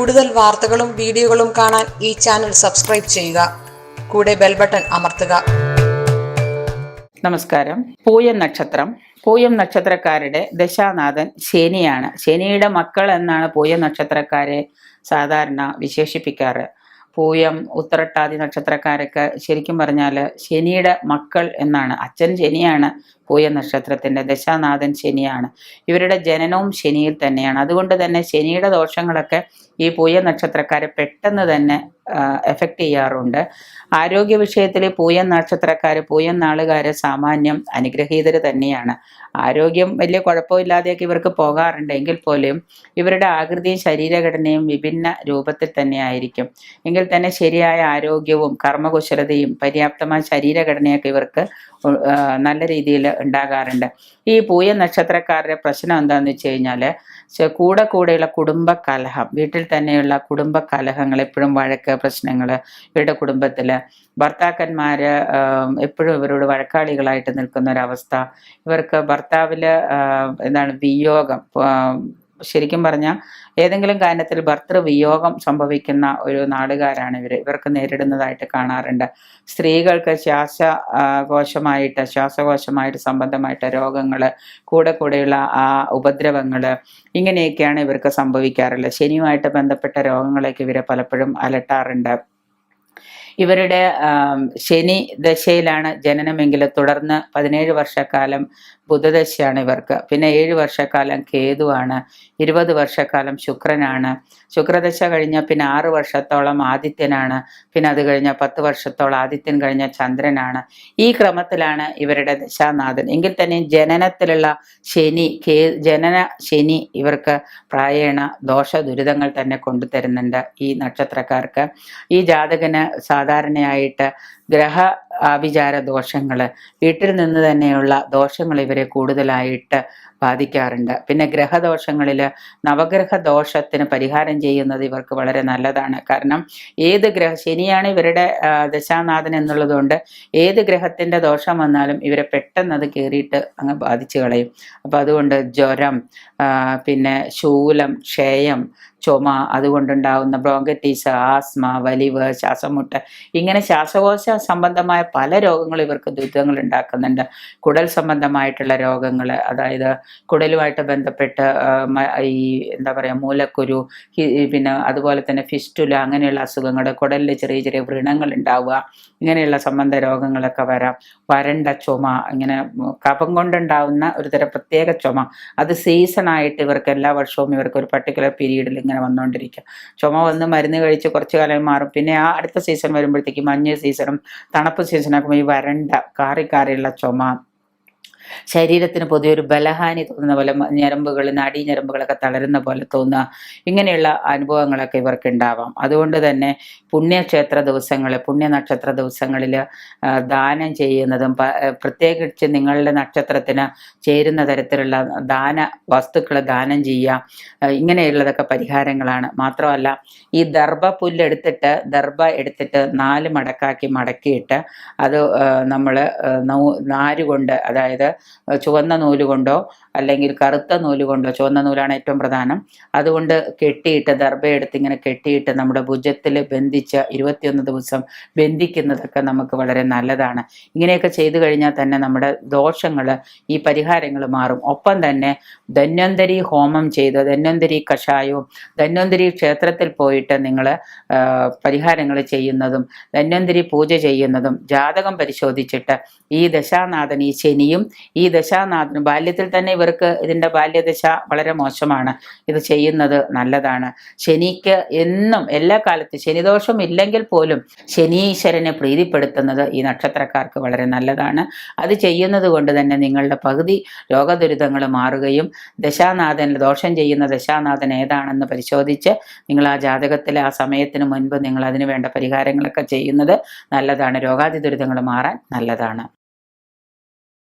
കൂടുതൽ വാർത്തകളും വീഡിയോകളും കാണാൻ ഈ ചാനൽ സബ്സ്ക്രൈബ് ചെയ്യുക. കൂടെ ബെൽ ബട്ടൺ അമർത്തുക. നമസ്കാരം. പൂയം നക്ഷത്രം. പൂയം നക്ഷത്രക്കാരുടെ ദശാനാഥൻ ശനിയാണ്. ശനിയുടെ മക്കൾ എന്നാണ് പൂയം നക്ഷത്രക്കാരെ സാധാരണ വിശേഷിപ്പിക്കാറ്. പൂയം, ഉത്രട്ടാതി നക്ഷത്രക്കാരൊക്കെ ശരിക്കും പറഞ്ഞാൽ ശനിയുടെ മക്കൾ എന്നാണ്. അച്ഛൻ ശനിയാണ്, പൂയം നക്ഷത്രത്തിന്റെ ദശാനാഥൻ ശനിയാണ്. ഇവരുടെ ജനനവും ശനിയിൽ തന്നെയാണ്. അതുകൊണ്ട് തന്നെ ശനിയുടെ ദോഷങ്ങളൊക്കെ ഈ പൂയം നക്ഷത്രക്കാരെ പെട്ടെന്ന് തന്നെ എഫക്റ്റ് ചെയ്യാറുണ്ട്. ആരോഗ്യ വിഷയത്തിൽ പൂയം നക്ഷത്രക്കാര്, പൂയം നാളുകാര് സാമാന്യം അനുഗ്രഹീതര് തന്നെയാണ്. ആരോഗ്യം വലിയ കുഴപ്പമില്ലാതെയൊക്കെ ഇവർക്ക് പോകാറുണ്ടെങ്കിൽ പോലും ഇവരുടെ ആകൃതിയും ശരീരഘടനയും വിഭിന്ന രൂപത്തിൽ തന്നെ ആയിരിക്കും. എങ്കിൽ തന്നെ ശരിയായ ആരോഗ്യവും കർമ്മകുശലതയും പര്യാപ്തമായ ശരീരഘടനയൊക്കെ ഇവർക്ക് നല്ല രീതിയിൽ ഉണ്ടാകാറുണ്ട്. ഈ പൂയം നക്ഷത്രക്കാരുടെ പ്രശ്നം എന്താണെന്ന് വെച്ച് കഴിഞ്ഞാൽ കൂടെയുള്ള കുടുംബ കലഹം, വീട്ടിൽ തന്നെയുള്ള കുടുംബ കലഹങ്ങൾ, എപ്പോഴും വഴക്ക്, പ്രശ്നങ്ങൾ, ഇവരുടെ കുടുംബത്തില് ഭർത്താക്കന്മാര് എപ്പോഴും ഇവരോട് വഴക്കാളികളായിട്ട് നിൽക്കുന്ന ഒരവസ്ഥ, ഇവർക്ക് ഭർത്താവില് വിയോഗം, ശരിക്കും പറഞ്ഞാൽ ഏതെങ്കിലും കാര്യത്തിൽ ഭർതൃവിയോഗം സംഭവിക്കുന്ന ഒരു നാടുകാരാണ് ഇവർക്ക് നേരിടുന്നതായിട്ട് കാണാറുണ്ട്. സ്ത്രീകൾക്ക് ശ്വാസകോശമായിട്ട് സംബന്ധമായിട്ട് രോഗങ്ങൾ, കൂടെയുള്ള ആ ഉപദ്രവങ്ങൾ, ഇങ്ങനെയൊക്കെയാണ് ഇവർക്ക് സംഭവിക്കാറുള്ളത്. ശനിയുമായിട്ട് ബന്ധപ്പെട്ട രോഗങ്ങളൊക്കെ ഇവരെ പലപ്പോഴും അലട്ടാറുണ്ട്. ഇവരുടെ ശനി ദശയിലാണ് ജനനമെങ്കിൽ തുടർന്ന് 17 വർഷക്കാലം ബുധദശയാണ് ഇവർക്ക്. പിന്നെ 7 വർഷക്കാലം കേതുവാണ്, 20 വർഷക്കാലം ശുക്രനാണ്. ശുക്രദശ കഴിഞ്ഞ പിന്നെ 6 വർഷത്തോളം ആദിത്യനാണ്. പിന്നെ അത് കഴിഞ്ഞ 10 വർഷത്തോളം ആദിത്യൻ കഴിഞ്ഞ ചന്ദ്രനാണ്. ഈ ക്രമത്തിലാണ് ഇവരുടെ ദശാനാഥൻ. എങ്കിൽ തന്നെ ജനനത്തിലുള്ള ജനന ശനി ഇവർക്ക് പ്രായേണ ദോഷ ദുരിതങ്ങൾ തന്നെ കൊണ്ടുതരുന്നുണ്ട് ഈ നക്ഷത്രക്കാർക്ക്. ഈ ജാതകന് സാധാരണയായിട്ട് ഗ്രഹ ആഭിചാര ദോഷങ്ങൾ, വീട്ടിൽ നിന്ന് തന്നെയുള്ള ദോഷങ്ങൾ ഇവരെ കൂടുതലായിട്ട് ബാധിക്കാറുണ്ട്. പിന്നെ ഗ്രഹദോഷങ്ങളിൽ നവഗ്രഹ ദോഷത്തിന് പരിഹാരം ചെയ്യുന്നത് ഇവർക്ക് വളരെ നല്ലതാണ്. കാരണം ശനിയാണ് ഇവരുടെ ദശാനാഥൻ എന്നുള്ളതുകൊണ്ട് ഏത് ഗ്രഹത്തിന്റെ ദോഷം വന്നാലും ഇവരെ പെട്ടെന്ന് അത് കയറിയിട്ട് അങ്ങ് ബാധിച്ചു കളയും. അപ്പൊ അതുകൊണ്ട് ജ്വരം, പിന്നെ ശൂലം, ക്ഷയം, ചുമ, അതുകൊണ്ടുണ്ടാവുന്ന ബ്രോങ്കറ്റീസ്, ആസ്മ, വലിവ്, ശ്വാസമുട്ട്, ഇങ്ങനെ ശ്വാസകോശ സംബന്ധമായ പല രോഗങ്ങളും ഇവർക്ക് ദുരിതങ്ങൾ ഉണ്ടാക്കുന്നുണ്ട്. കുടൽ സംബന്ധമായിട്ടുള്ള രോഗങ്ങൾ, അതായത് കുടലുമായിട്ട് ബന്ധപ്പെട്ട് ഈ മൂലക്കുരു, പിന്നെ അതുപോലെ തന്നെ ഫിസ്റ്റുല, അങ്ങനെയുള്ള അസുഖങ്ങൾ, കുടലിൽ ചെറിയ ചെറിയ വ്രണങ്ങൾ ഉണ്ടാവുക, ഇങ്ങനെയുള്ള സംബന്ധ രോഗങ്ങളൊക്കെ വരാം. വരണ്ട ചുമ, ഇങ്ങനെ കഫം കൊണ്ടുണ്ടാവുന്ന ഒരു തരം പ്രത്യേക ചുമ, അത് സീസണായിട്ട് ഇവർക്ക് എല്ലാ വർഷവും ഇവർക്ക് ഒരു പർട്ടിക്കുലർ പീരീഡിൽ ഇങ്ങനെ വന്നുകൊണ്ടിരിക്കും. ചുമ വന്ന് മരുന്ന് കഴിച്ച് കുറച്ചു കാലം മാറും. പിന്നെ ആ അടുത്ത സീസൺ വരുമ്പോഴത്തേക്ക് മഞ്ഞ് സീസണും തണുപ്പ് സീസണാക്കുമ്പോൾ ഈ വരണ്ട കാറിയുള്ള ചുമ, ശരീരത്തിന് പൊതുവെ ഒരു ബലഹാനി തോന്നുന്ന പോലെ, ഞരമ്പുകൾ, നാഡീഞരമ്പുകളൊക്കെ തളരുന്ന പോലെ തോന്നുക, ഇങ്ങനെയുള്ള അനുഭവങ്ങളൊക്കെ ഇവർക്ക് ഉണ്ടാവാം. അതുകൊണ്ട് തന്നെ പുണ്യക്ഷേത്ര ദിവസങ്ങൾ, പുണ്യനക്ഷത്ര ദിവസങ്ങളിൽ ദാനം ചെയ്യുന്നതും, പ്രത്യേകിച്ച് നിങ്ങളുടെ നക്ഷത്രത്തിന് ചേരുന്ന തരത്തിലുള്ള ദാന വസ്തുക്കൾ ദാനം ചെയ്യുക, ഇങ്ങനെയുള്ളതൊക്കെ പരിഹാരങ്ങളാണ്. മാത്രമല്ല ഈ ദർഭ എടുത്തിട്ട് 4 മടക്കാക്കി മടക്കിയിട്ട് അത് നമ്മൾ നാരുകൊണ്ട്, അതായത് ചുവന്ന നൂല് കൊണ്ടോ അല്ലെങ്കിൽ കറുത്ത നൂല് കൊണ്ടോ, ചുവന്ന നൂലാണ് ഏറ്റവും പ്രധാനം, അതുകൊണ്ട് കെട്ടിയിട്ട് ദർഭയെടുത്ത് ഇങ്ങനെ കെട്ടിയിട്ട് നമ്മുടെ ഭുജത്തിൽ ബന്ധിച്ച് 21 ദിവസം ബന്ധിക്കുന്നതൊക്കെ നമുക്ക് വളരെ നല്ലതാണ്. ഇങ്ങനെയൊക്കെ ചെയ്തു കഴിഞ്ഞാൽ തന്നെ നമ്മുടെ ദോഷങ്ങൾ, ഈ പരിഹാരങ്ങൾ മാറും. ഒപ്പം തന്നെ ധന്വന്തരി ഹോമം ചെയ്ത്, ധന്വന്തരി കഷായവും ധന്വന്തരി ക്ഷേത്രത്തിൽ പോയിട്ട് നിങ്ങൾ പരിഹാരങ്ങൾ ചെയ്യുന്നതും, ധന്വന്തരി പൂജ ചെയ്യുന്നതും, ജാതകം പരിശോധിച്ചിട്ട് ഈ ദശാനാഥൻ, ഈ ശനിയും ഈ ദശാനാഥനും, ബാല്യത്തിൽ തന്നെ ഇവർക്ക് ഇതിൻ്റെ ബാല്യദശ വളരെ മോശമാണ്, ഇത് ചെയ്യുന്നത് നല്ലതാണ്. ശനിക്ക് എന്നും എല്ലാ കാലത്തും ശനിദോഷം ഇല്ലെങ്കിൽ പോലും ശനീശ്വരനെ പ്രീതിപ്പെടുത്തുന്നത് ഈ നക്ഷത്രക്കാർക്ക് വളരെ നല്ലതാണ്. അത് ചെയ്യുന്നത് കൊണ്ട് തന്നെ നിങ്ങളുടെ പകുതി രോഗദുരിതങ്ങൾ മാറുകയും ദോഷം ചെയ്യുന്ന ദശാനാഥൻ ഏതാണെന്ന് പരിശോധിച്ച് നിങ്ങൾ ആ ജാതകത്തിൽ ആ സമയത്തിന് മുൻപ് നിങ്ങൾ അതിന് വേണ്ട പരിഹാരങ്ങളൊക്കെ ചെയ്യുന്നത് നല്ലതാണ്. രോഗാതി ദുരിതങ്ങൾ മാറാൻ നല്ലതാണ്.